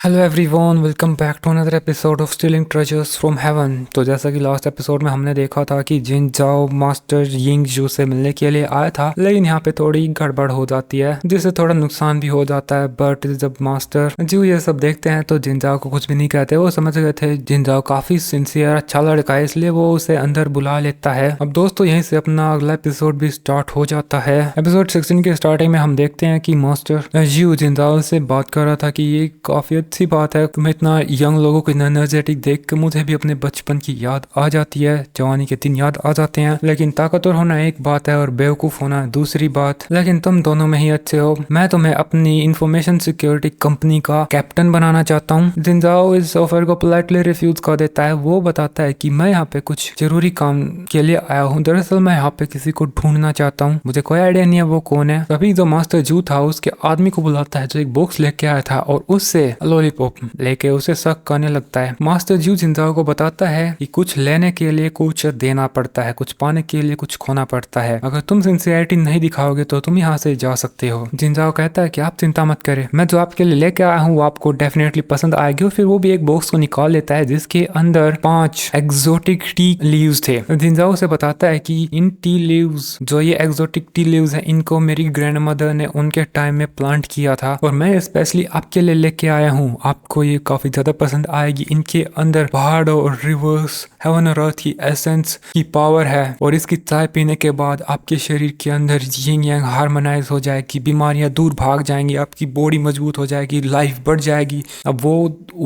Hello everyone, welcome back to another episode of stealing treasures from heaven. तो जैसा कि last episode में हमने देखा था कि जिन जाओ मास्टर यिंग जू से मिलने के लिए आया था, लेकिन यहाँ पे थोड़ी गड़बड़ हो जाती है जिससे थोड़ा नुकसान भी हो जाता है। बट जब मास्टर जू ये सब देखते हैं तो जिन जाओ को कुछ भी नहीं कहते। वो समझ गए थे जिन जाओ काफी सिंसियर अच्छा लड़का है, इसलिए वो उसे अंदर बुला लेता है। अब दोस्तों यहीं से अपना अगला एपिसोड भी स्टार्ट हो जाता है। एपिसोड 16 के स्टार्टिंग में हम देखते हैं कि मास्टर यू जिन जाओ से बात कर रहा था कि ये काफी अच्छी बात है, तुम्हें इतना यंग लोगों को एनर्जेटिक देख के मुझे भी अपने बचपन की याद आ जाती है, जवानी के दिन याद आ जाते हैं। लेकिन ताकतवर होना एक बात है और बेवकूफ होना दूसरी बात। लेकिन तुम दोनों में ही अच्छे हो। मैं तुम्हें अपनी इंफॉर्मेशन सिक्योरिटी कंपनी का कैप्टन बनाना चाहता हूँ। जिनजाओ इस ऑफर को पोलाइटली रिफ्यूज कर देता है। वो बताता है कि मैं यहाँ पे कुछ जरूरी काम के लिए आया हूँ। दरअसल मैं यहाँ पे किसी को ढूंढना चाहता हूँ, मुझे कोई आइडिया नहीं है वो कौन है। तभी जो मास्टर जू था उसके आदमी को बुलाता है जो एक बॉक्स लेके आया था और उससे लॉलीपॉप लेके उसे शक करने लगता है। मास्टर जू जिनजाओ को बताता है कि कुछ लेने के लिए कुछ देना पड़ता है, कुछ पाने के लिए कुछ खोना पड़ता है। अगर तुम सिंसियरिटी नहीं दिखाओगे तो तुम यहाँ से जा सकते हो। जिनजाओ कहता है कि आप चिंता मत करें, मैं जो आपके लिए लेके आया हूँ वो आपको डेफिनेटली पसंद आएगी। और फिर वो भी एक बॉक्स को निकाल लेता है जिसके अंदर 5 एक्सोटिक टी लीव्स थे। जिनजाओ से बताता है कि इन टी लीव्स, जो ये एक्सोटिक टी लीव्स है, इनको मेरी ग्रैंड मदर ने उनके टाइम में प्लांट किया था और मैं स्पेशली आपके लिए लेके आया हूँ। आपको ये काफी ज्यादा पसंद आएगी। इनके अंदर पहाड़ों और रिवर्स, हेवन और अर्थ की एसेंस की पावर है और इसकी चाय पीने के बाद आपके शरीर के अंदर यिंग यांग हार्मोनाइज हो जाएगी, बीमारियां दूर भाग जाएंगी, आपकी बॉडी मजबूत हो जाएगी, लाइफ बढ़ जाएगी। अब वो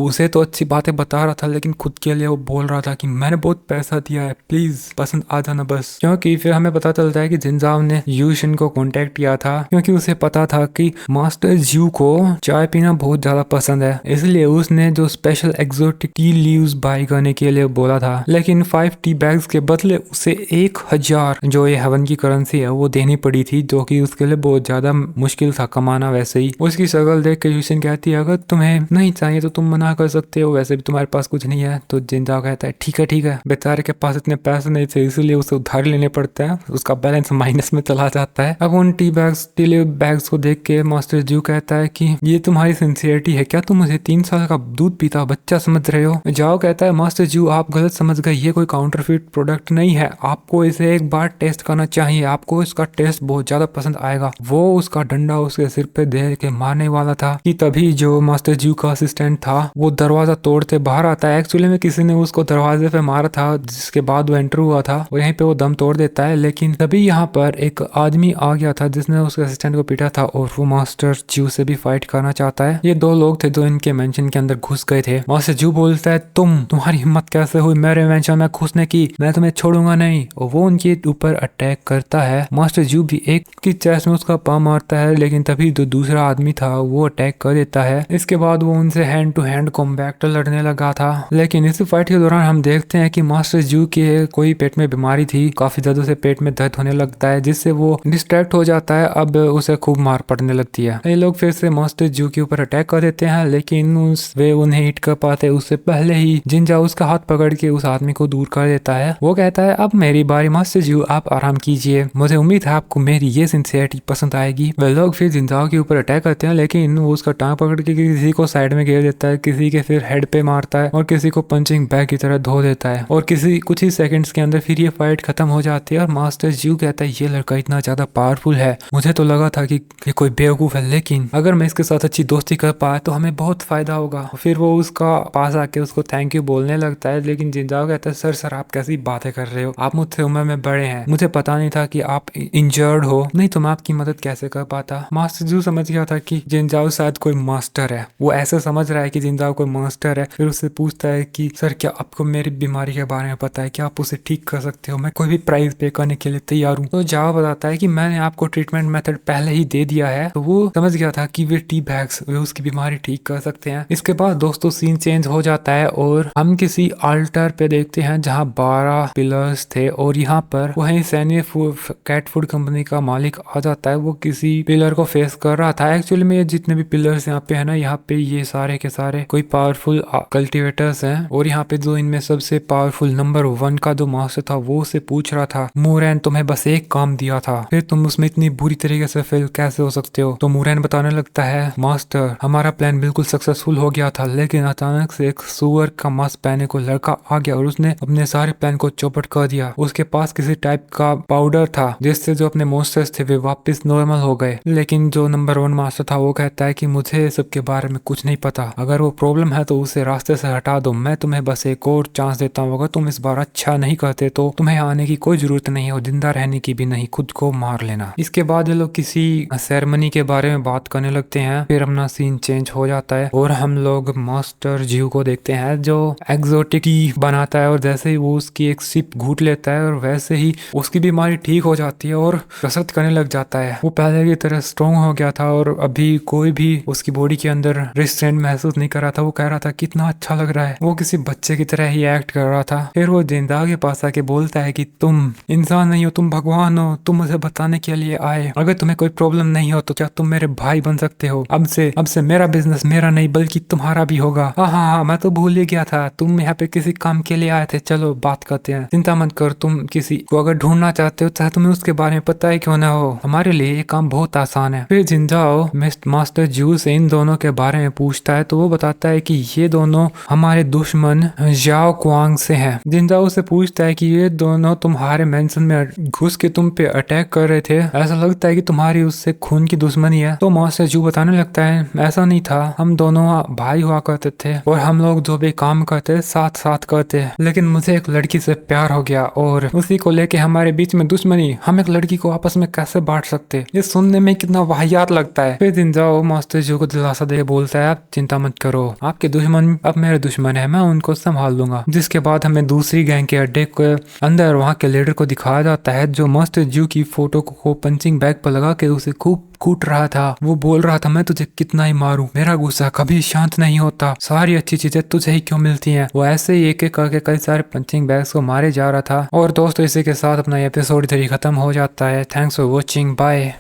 उसे तो अच्छी बातें बता रहा था लेकिन खुद के लिए वो बोल रहा था कि मैंने बहुत पैसा दिया है, प्लीज पसंद आ जाना बस। क्योंकि फिर हमें पता चलता है कि जिनजाओ ने यूशिन को कांटेक्ट किया था क्योंकि उसे पता था कि मास्टर जू को चाय पीना बहुत ज्यादा पसंद है, इसलिए उसने जो special exotic tea leaves buy करने के लिए बोला था। लेकिन 5 टी बैग्स के बदले उसे 1000 जो ये हेवन की करेंसी है वो देनी पड़ी थी, जो कि उसके लिए बहुत ज्यादा मुश्किल था कमाना। वैसे ही उसकी शक्ल देख के यूशिन कहती है अगर तुम्हें नहीं चाहिए तो तुम मना कर सकते हो, वैसे भी तुम्हारे पास कुछ नहीं है। तो जिनजाओ कहता है ठीक है ठीक है। बेचारे के पास इतने पैसे नहीं थे इसलिए उसे उधार लेने पड़ते हैं, उसका बैलेंस माइनस में चला जाता है। अब उन टी लीव बैग्स को देख के मास्टर जू कहता है कि ये तुम्हारी सिंसियरिटी है क्या? तुम मुझे 3 साल का दूध पीता बच्चा समझ रहे हो? जाओ कहता है मास्टर जू आप गलत समझ गए, ये कोई काउंटरफिट प्रोडक्ट नहीं है, आपको इसे एक बार टेस्ट करना चाहिए, आपको इसका टेस्ट बहुत ज्यादा पसंद आएगा। वो उसका डंडा उसके सिर पे दे के मारने वाला था कि तभी जो मास्टर जू का असिस्टेंट था वो दरवाजा तोड़ते बाहर आता है। एक्चुअली में किसी ने उसको दरवाजे पे मारा था जिसके बाद वो एंटर हुआ था और यहीं पे वो दम तोड़ देता है। लेकिन तभी यहाँ पर एक आदमी आ गया था जिसने उसके असिस्टेंट को पीटा था और वो मास्टर जू से भी फाइट करना चाहता है। ये 2 लोग थे जो इनके मेंशन के अंदर घुस गए थे। मास्टर जू बोलता है तुम्हारी हिम्मत कैसे हुई मेरे मेंशन में घुसने की, मैं तुम्हें छोड़ूंगा नहीं। और वो उनके ऊपर अटैक करता है। मास्टर जू भी एक की चेस्ट में उसका पाम मारता है लेकिन तभी जो दूसरा आदमी था वो अटैक कर देता है। इसके बाद वो उनसे हैंड टू हैंड कॉम्बैट लड़ने लगा था। लेकिन इस फाइट के दौरान हम देखते हैं कि मास्टर जू के कोई पेट में बीमारी थी, काफी ज्यादा से पेट में दर्द होने लगता है जिससे वो डिस्ट्रैक्ट हो जाता है। अब उसे खूब मार पड़ने लगती है। ये लोग फिर से मास्टर जू के ऊपर अटैक कर देते हैं लेकिन वे उन्हें हिट कर पाते उससे पहले ही जिनजाओ उसका हाथ पकड़ के उस आदमी को दूर कर देता है। वो कहता है अब मेरी बारी मास्टर जू, आप आराम कीजिए, मुझे उम्मीद है आपको मेरी ये सिंसियरिटी पसंद आएगी। वे लोग फिर जिनजाओ के ऊपर अटैक करते हैं लेकिन वो उसका टांग पकड़ के किसी को साइड में घेर देता है, किसी के फिर हेड पे मारता है और किसी को पंचिंग बैग की तरह धो देता है और किसी कुछ ही सेकंड्स के अंदर फिर ये फाइट खत्म हो जाती है। और मास्टर जू कहता है ये लड़का इतना ज्यादा पावरफुल है, मुझे तो लगा था कि ये कोई बेवकूफ है, लेकिन अगर मैं इसके साथ अच्छी दोस्ती कर पाया तो हमें बहुत फायदा होगा। फिर वो उसका पास आके उसको थैंक यू बोलने लगता है लेकिन जिनजाओ कहता है सर आप कैसी बातें कर रहे हो, आप मुझसे उम्र में बड़े हैं, मुझे पता नहीं था कि आप इंजर्ड हो, नहीं तो मैं आपकी मदद कैसे कर पाता। मास्टर जू समझ गया था कि जिनजाओ शायद कोई मास्टर है, वो ऐसा समझ रहा है कि जिनजाओ कोई मास्टर है। फिर उससे पूछता है कि सर क्या आपको मेरी बीमारी के बारे में पता है, क्या आप उसे ठीक कर सकते हो, मैं कोई भी प्राइस पे करने के लिए तैयार हूँ। तो जाओ बताता है कि मैंने आपको ट्रीटमेंट मेथड पहले ही दे दिया है। तो वो समझ गया था कि वे टी बैग्स वे उसकी बीमारी ठीक कर सकते हैं। इसके बाद दोस्तों सीन चेंज हो जाता है और हम किसी अल्टर पे देखते हैं जहाँ 12 पिलर्स थे और यहाँ पर वही सैन्य कैट फूड कंपनी का मालिक आ जाता है। वो किसी पिलर को फेस कर रहा था। एक्चुअली में ये जितने भी पिलर्स यहाँ पे है ना, यहाँ पे ये सारे के सारे कोई पावरफुल कल्टिवेटर्स हैं और यहाँ पे जो इनमें सबसे पावरफुल नंबर 1 का जो मास्टर था वो उसे पूछ रहा था, मूरैन तुम्हें बस एक काम दिया था, फिर तुम उसमें इतनी बुरी तरीके से फेल कैसे हो सकते हो। तो मूरैन बताने लगता है, मास्टर हमारा प्लान बिल्कुल सक्सेसफुल हो गया था, लेकिन अचानक से एक सुअर का मास्क पहने को लड़का आ गया और उसने अपने सारे प्लान को चौपट कर दिया। उसके पास किसी टाइप का पाउडर था जिससे जो अपने मॉन्स्टर्स थे वे वापस नॉर्मल हो गए। लेकिन जो नंबर 1 मास्टर था वो कहता है कि मुझे सबके बारे में कुछ नहीं पता, अगर वो प्रॉब्लम है तो उसे रास्ते से हटा दो, मैं तुम्हें बस एक और चांस देता हूँ, अगर तुम इस बार अच्छा नहीं करते तो तुम्हें आने की कोई जरूरत नहीं है और जिंदा रहने की भी नहीं, खुद को मार लेना। इसके बाद ये लोग किसी सेरेमनी के बारे में बात करने लगते हैं। फिर अपना सीन चेंज हो जाता है और हम लोग मास्टर जीव को देखते हैं जो एक्सोटिक टी बनाता है और जैसे ही वो उसकी एक सिप घूट लेता है और वैसे ही उसकी बीमारी ठीक हो जाती है और कसरत करने लग जाता है। वो पहले की तरह स्ट्रॉन्ग हो गया था और अभी कोई भी उसकी बॉडी के अंदर रेस्ट्रेंट महसूस नहीं कर रहा था। वो कह रहा था कितना अच्छा लग रहा है, वो किसी बच्चे की तरह ही एक्ट कर रहा था। फिर वो जिंदा के पास आके बोलता है कि तुम इंसान नहीं हो, तुम भगवान हो, तुम मुझे बताने के लिए आए, अगर तुम्हें कोई प्रॉब्लम नहीं हो तो क्या तुम मेरे भाई बन सकते हो, अब से मेरा बिजनेस मेरा नहीं बल्कि तुम्हारा भी होगा। हाँ, मैं तो भूल ही गया था, तुम यहाँ पे किसी काम के लिए आए थे, चलो बात करते हैं, चिंता मत कर, तुम किसी को अगर ढूंढना चाहते हो चाहे तुम्हें उसके बारे में पता ही क्यों ना हो, हमारे लिए ये काम बहुत आसान है। फिर जिंजाओ मास्टर जू से इन दोनों के बारे में पूछता है तो वो बताता है कि ये दोनों हमारे दुश्मन जाओ क्वांग से हैं। जिंजाओ से पूछता है कि ये दोनों तुम्हारे मेंशन में घुस के तुम पे अटैक कर रहे थे, ऐसा लगता है कि तुम्हारी उससे खून की दुश्मनी है। तो मास्टर जू बताने लगता है ऐसा नहीं था, हम दोनों भाई हुआ करते थे और हम लोग जो भी काम करते साथ साथ करते, लेकिन मुझे एक लड़की से प्यार हो गया और उसी को लेके हमारे बीच में दुश्मनी, हम एक लड़की को आपस में कैसे बांट सकते। ये सुनने में कितना वाहियात लगता है। फिर जिंजाओ मास्टर जू को दिलासा दे बोलता है आप चिंता मत करो, आपके दुश्मन अब मेरे दुश्मन है, मैं उनको संभाल लूंगा। जिसके बाद हमें दूसरी गैंग के अड्डे के अंदर वहाँ के लीडर को दिखाया जाता है जो मास्टर जू की फोटो को पंचिंग बैग पर लगा के उसे खूब कूट रहा था। वो बोल रहा था मैं तुझे कितना ही मारूं, मेरा गुस्सा कभी शांत नहीं होता, सारी अच्छी चीजें तुझे ही क्यों मिलती हैं। वो ऐसे ही एक एक करके कई सारे पंचिंग बैग्स को मारे जा रहा था। और दोस्तों इसी के साथ अपना एपिसोड इधर ही खत्म हो जाता है। Thanks for watching, bye.